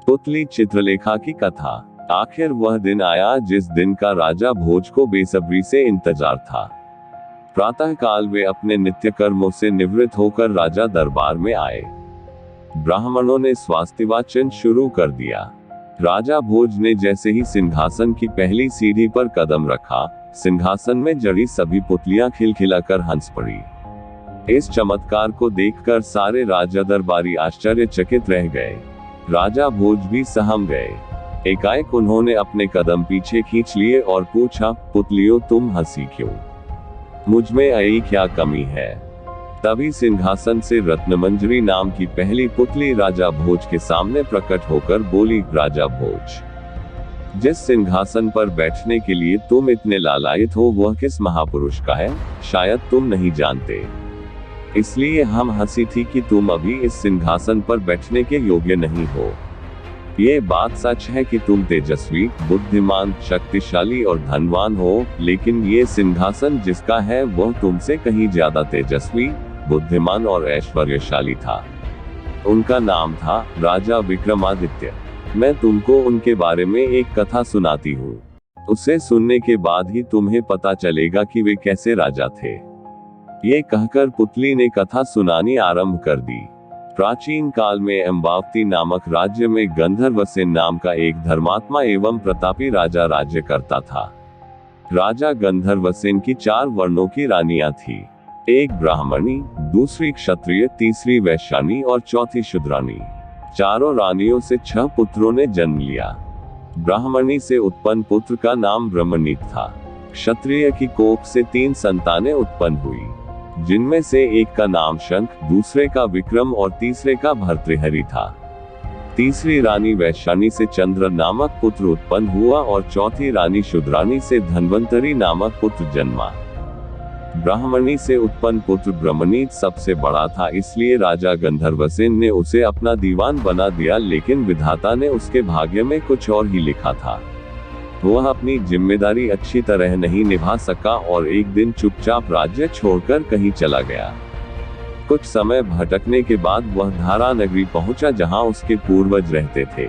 पुतली चित्रलेखा की कथा। आखिर वह दिन आया जिस दिन का राजा भोज को बेसब्री से इंतजार था। प्रातः काल वे अपने नित्य कर्मों से निवृत्त होकर राजा दरबार में आए। ब्राह्मणों ने स्वास्तिवाचन शुरू कर दिया। राजा भोज ने जैसे ही सिंहासन की पहली सीढ़ी पर कदम रखा, सिंहासन में जड़ी सभी पुतलियां खिलखिलाकर हंस पड़ी। इस चमत्कार को देखकर सारे राजा दरबारी आश्चर्यचकित रह गए। राजा भोज भी सहम गए। एकाएक उन्होंने अपने कदम पीछे खींच लिए और पूछा, पुतलियों तुम हंसी क्यों? मुझ में आई क्या कमी है? तभी सिंहासन से रत्नमंजरी नाम की पहली पुतली राजा भोज के सामने प्रकट होकर बोली, राजा भोज, जिस सिंहासन पर बैठने के लिए तुम इतने लालायित हो वह किस महापुरुष का है, शायद तुम नहीं जानते। इसलिए हम हंसी थी कि तुम अभी इस सिंहासन पर बैठने के योग्य नहीं हो। ये बात सच है कि तुम तेजस्वी, बुद्धिमान, शक्तिशाली और धनवान हो, लेकिन ये सिंहासन जिसका है वह तुमसे कहीं ज्यादा तेजस्वी, बुद्धिमान और ऐश्वर्यशाली था। उनका नाम था राजा विक्रमादित्य। मैं तुमको उनके बारे में एक कथा सुनाती हूँ। उसे सुनने के बाद ही तुम्हें पता चलेगा कि वे कैसे राजा थे। ये कहकर पुतली ने कथा सुनानी आरंभ कर दी। प्राचीन काल में अम्बावती नामक राज्य में गंधर्वसेन नाम का एक धर्मात्मा एवं प्रतापी राजा राज्य करता था। राजा गंधर्वसेन की 4 वर्णों की रानियां थी। एक ब्राह्मणी, दूसरी क्षत्रिय, तीसरी वैश्यानी और चौथी शूद्रानी। चारों रानियों से 6 पुत्रों ने जन्म लिया। ब्राह्मणी से उत्पन्न पुत्र का नाम ब्रह्मनीत था। क्षत्रिय की कोख से 3 संतानें उत्पन्न हुई, जिनमें से एक का नाम शंख, दूसरे का विक्रम और तीसरे का भर्तृहरि था। तीसरी रानी वैश्यानी से चंद्र नामक पुत्र उत्पन्न हुआ और चौथी रानी शूद्रानी से धन्वंतरी नामक पुत्र जन्मा। ब्राह्मणी से उत्पन्न पुत्र ब्रह्मनीत सबसे बड़ा था, इसलिए राजा गंधर्वसेन ने उसे अपना दीवान बना दिया, लेकिन विधाता ने उसके भाग्य में कुछ और ही लिखा था। वह अपनी जिम्मेदारी अच्छी तरह नहीं निभा सका और एक दिन चुपचाप राज्य छोड़कर कहीं चला गया। कुछ समय भटकने के बाद वह धारा नगरी पहुंचा, जहां उसके पूर्वज रहते थे।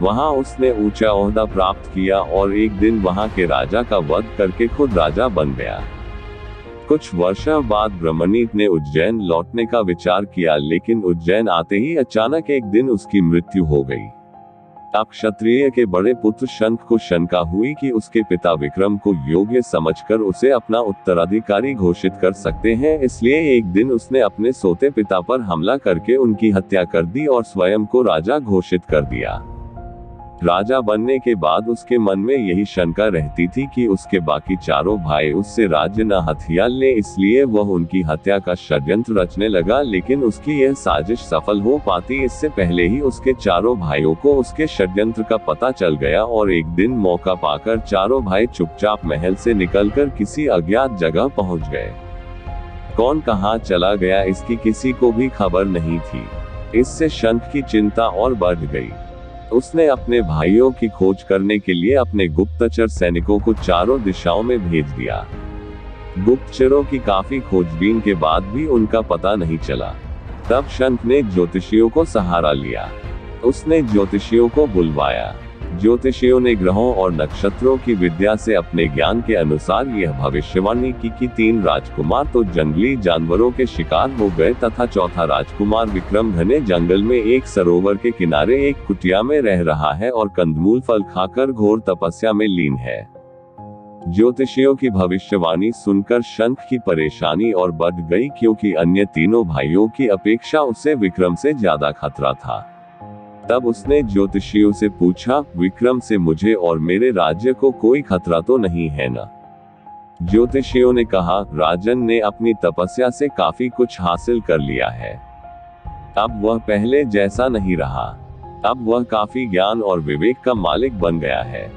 वहां उसने ऊंचा ओहदा प्राप्त किया और एक दिन वहां के राजा का वध करके खुद राजा बन गया। कुछ वर्षों बाद ब्रह्मनीत ने उज्जैन लौटने का विचार किया, लेकिन उज्जैन आते ही अचानक एक दिन उसकी मृत्यु हो गई। अब क्षत्रिय के बड़े पुत्र शंख को शंका हुई कि उसके पिता विक्रम को योग्य समझकर उसे अपना उत्तराधिकारी घोषित कर सकते हैं, इसलिए एक दिन उसने अपने सोते पिता पर हमला करके उनकी हत्या कर दी और स्वयं को राजा घोषित कर दिया। राजा बनने के बाद उसके मन में यही शंका रहती थी कि उसके बाकी चारों भाई उससे राज्य न हथिया ले, इसलिए वह उनकी हत्या का षड्यंत्र रचने लगा, लेकिन उसकी यह साजिश सफल हो पाती इससे पहले ही उसके चारों भाइयों को उसके षड्यंत्र का पता चल गया और एक दिन मौका पाकर चारों भाई चुपचाप महल से निकलकर किसी अज्ञात जगह पहुंच गए। कौन कहां चला गया इसकी किसी को भी खबर नहीं थी। इससे शंख की चिंता और बढ़ गई। उसने अपने भाइयों की खोज करने के लिए अपने गुप्तचर सैनिकों को चारों दिशाओं में भेज दिया। गुप्तचरों की काफी खोजबीन के बाद भी उनका पता नहीं चला। तब शंख ने ज्योतिषियों को सहारा लिया। उसने ज्योतिषियों को बुलवाया। ज्योतिषियों ने ग्रहों और नक्षत्रों की विद्या से अपने ज्ञान के अनुसार यह भविष्यवाणी की कि 3 राजकुमार तो जंगली जानवरों के शिकार हो गए तथा चौथा राजकुमार विक्रम घने जंगल में एक सरोवर के किनारे एक कुटिया में रह रहा है और कंदमूल फल खाकर घोर तपस्या में लीन है। ज्योतिषियों की भविष्यवाणी सुनकर शंख की परेशानी और बढ़ गई, क्योंकि अन्य तीनों भाइयों की अपेक्षा उसे विक्रम से ज्यादा खतरा था। तब उसने ज्योतिषियों से पूछा, विक्रम से मुझे और मेरे राज्य को कोई खतरा तो नहीं है ना? ज्योतिषियों ने कहा, राजन ने अपनी तपस्या से काफी कुछ हासिल कर लिया है। अब वह पहले जैसा नहीं रहा। अब वह काफी ज्ञान और विवेक का मालिक बन गया है।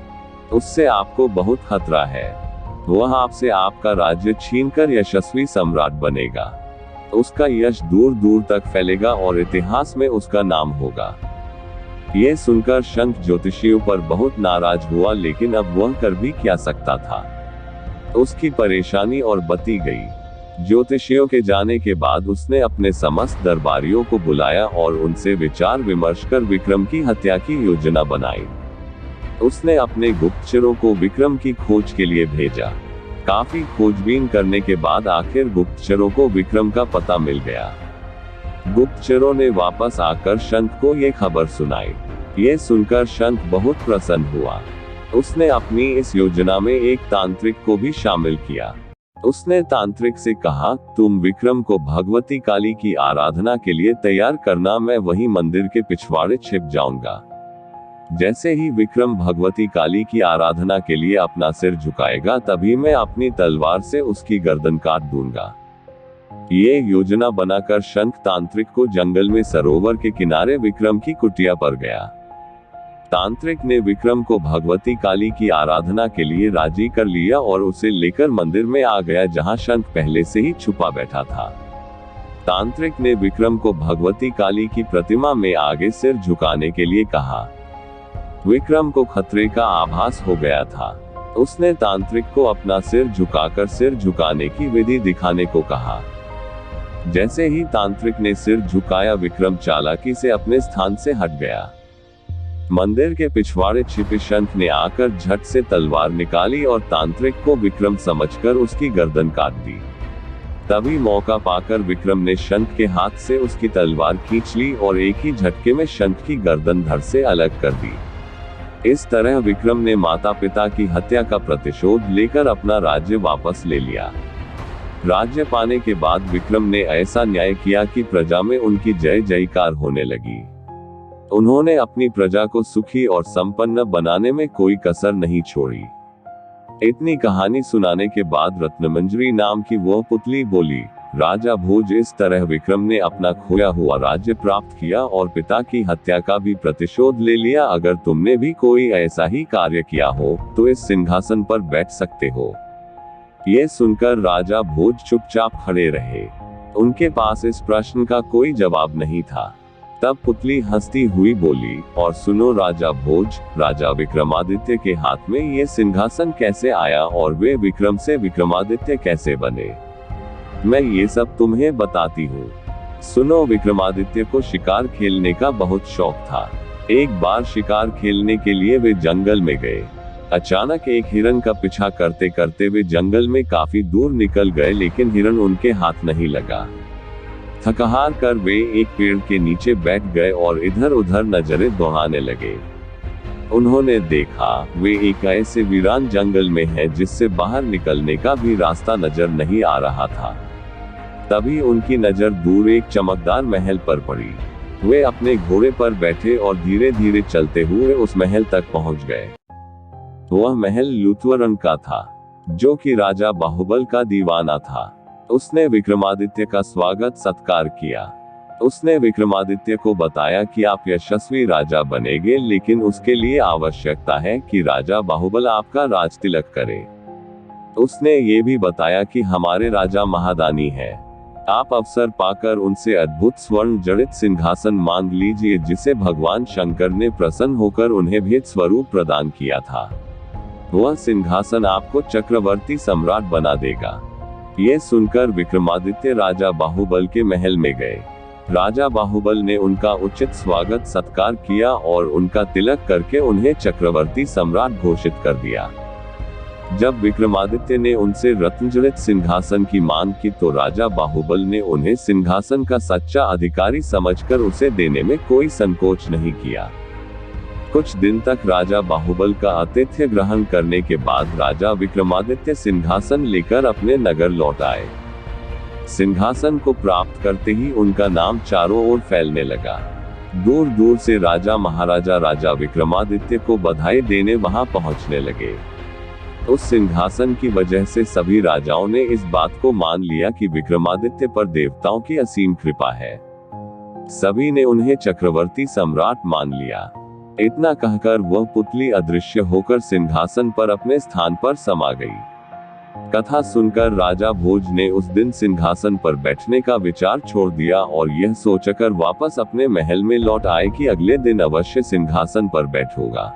उससे आपको बहुत खतरा है। वह आपसे आपका राज्य छीनकर यशस्वी सम्राट बनेगा। उसका यश दूर दूर तक फैलेगा और इतिहास में उसका नाम होगा। ये सुनकर शंख ज्योतिषियों पर बहुत नाराज हुआ, लेकिन अब वह कर भी क्या सकता था। उसकी परेशानी और बढ़ती गई। ज्योतिषियों के जाने के बाद उसने अपने समस्त दरबारियों को बुलाया और उनसे विचार विमर्श कर विक्रम की हत्या की योजना बनाई। उसने अपने गुप्तचरों को विक्रम की खोज के लिए भेजा। काफी खोजबीन करने के बाद आखिर गुप्तचरों को विक्रम का पता मिल गया। गुप्तचरों ने वापस आकर शंख को ये खबर सुनाई। ये सुनकर शंख बहुत प्रसन्न हुआ। उसने अपनी इस योजना में एक तांत्रिक को भी शामिल किया। उसने तांत्रिक से कहा, तुम विक्रम को भगवती काली की आराधना के लिए तैयार करना, मैं वही मंदिर के पिछवाड़े छिप जाऊंगा। जैसे ही विक्रम भगवती काली की आराधना के लिए अपना सिर झुकाएगा, तभी मैं अपनी तलवार से उसकी गर्दन काट दूंगा। ये योजना बनाकर शंख तांत्रिक को जंगल में सरोवर के किनारे विक्रम की कुटिया पर गया। तांत्रिक ने विक्रम को भगवती काली की आराधना के लिए राजी कर लिया और उसे लेकर मंदिर में आ गया, जहां शंख पहले से ही छुपा बैठा था। तांत्रिक ने विक्रम को भगवती काली की प्रतिमा में आगे सिर झुकाने के लिए कहा। विक्रम को खतरे का आभास हो गया था। उसने तांत्रिक को अपना सिर झुकाकर सिर झुकाने की विधि दिखाने को कहा। जैसे ही तांत्रिक ने सिर झुकाया, विक्रम चालाकी से अपने स्थान से हट गया। मंदिर के पिछवाड़े छिपे शंख ने आकर झट से तलवार निकाली और तांत्रिक को विक्रम समझकर उसकी गर्दन काट दी। तभी मौका पाकर विक्रम ने शंख के हाथ से उसकी तलवार खींच ली और एक ही झटके में शंख की गर्दन धड़ से अलग कर दी। इस तरह विक्रम ने माता पिता की हत्या का प्रतिशोध लेकर अपना राज्य वापस ले लिया। राज्य पाने के बाद विक्रम ने ऐसा न्याय किया कि प्रजा में उनकी जय जयकार होने लगी। उन्होंने अपनी प्रजा को सुखी और संपन्न बनाने में कोई कसर नहीं छोड़ी। इतनी कहानी सुनाने के बाद रत्नमंजरी नाम की वह पुतली बोली, राजा भोज, इस तरह विक्रम ने अपना खोया हुआ राज्य प्राप्त किया और पिता की हत्या का भी प्रतिशोध ले लिया। अगर तुमने भी कोई ऐसा ही कार्य किया हो तो इस सिंहासन पर बैठ सकते हो। ये सुनकर राजा भोज चुपचाप खड़े रहे। उनके पास इस प्रश्न का कोई जवाब नहीं था। तब पुतली हंसती हुई बोली, और सुनो राजा भोज, राजा विक्रमादित्य के हाथ में ये सिंहासन कैसे आया और वे विक्रम से विक्रमादित्य कैसे बने? मैं ये सब तुम्हें बताती हूँ। सुनो, विक्रमादित्य को शिकार खेलने का बहुत शौक था। एक बार शिकार खेलने के लिए वे जंगल में गए। अचानक एक हिरन का पीछा करते करते वे जंगल में काफी दूर निकल गए, लेकिन हिरन उनके हाथ नहीं लगा। थकहार कर वे एक पेड़ के नीचे बैठ गए और इधर उधर नजरें दौड़ाने लगे। उन्होंने देखा वे एक ऐसे वीरान जंगल में हैं जिससे बाहर निकलने का भी रास्ता नजर नहीं आ रहा था। तभी उनकी नजर दूर एक चमकदार महल पर पड़ी। वे अपने घोड़े पर बैठे और धीरे धीरे चलते हुए उस महल तक पहुंच गए। वह महल लुत्व रंग का था, जो कि राजा बाहुबल का दीवाना था। उसने विक्रमादित्य का स्वागत सत्कार किया। उसने विक्रमादित्य को बताया कि आप यशस्वी राजा बनेंगे, लेकिन उसके लिए आवश्यकता है कि राजा बाहुबल आपका राज तिलक करे। उसने ये भी बताया कि हमारे राजा महादानी हैं। आप अवसर पाकर उनसे अद्भुत स्वर्ण जड़ित सिंहासन मांग लीजिए, जिसे भगवान शंकर ने प्रसन्न होकर उन्हें भेद स्वरूप प्रदान किया था। वह सिंहासन आपको चक्रवर्ती सम्राट बना देगा। ये सुनकर विक्रमादित्य राजा बाहुबल के महल में गए। राजा बाहुबल ने उनका उचित स्वागत सत्कार किया और उनका तिलक करके उन्हें चक्रवर्ती सम्राट घोषित कर दिया। जब विक्रमादित्य ने उनसे रत्नजड़ित सिंहासन की मांग की तो राजा बाहुबल ने उन्हें सिंहासन का सच्चा अधिकारी समझकर उसे देने में कोई संकोच नहीं किया। कुछ दिन तक राजा बाहुबल का आतिथ्य ग्रहण करने के बाद राजा विक्रमादित्य सिंहासन लेकर अपने नगर लौट आए। सिंहासन को प्राप्त करते ही उनका नाम चारों ओर फैलने लगा। दूर दूर से राजा महाराजा राजा विक्रमादित्य को बधाई देने वहां पहुंचने लगे। उस सिंहासन की वजह से सभी राजाओं ने इस बात को मान लिया कि विक्रमादित्य पर देवताओं की असीम कृपा है। सभी ने उन्हें चक्रवर्ती सम्राट मान लिया। इतना कहकर वह पुतली अदृश्य होकर सिंहासन पर अपने स्थान पर समा गई। कथा सुनकर राजा भोज ने उस दिन सिंहासन पर बैठने का विचार छोड़ दिया और यह सोचकर वापस अपने महल में लौट आए कि अगले दिन अवश्य सिंहासन पर बैठूंगा।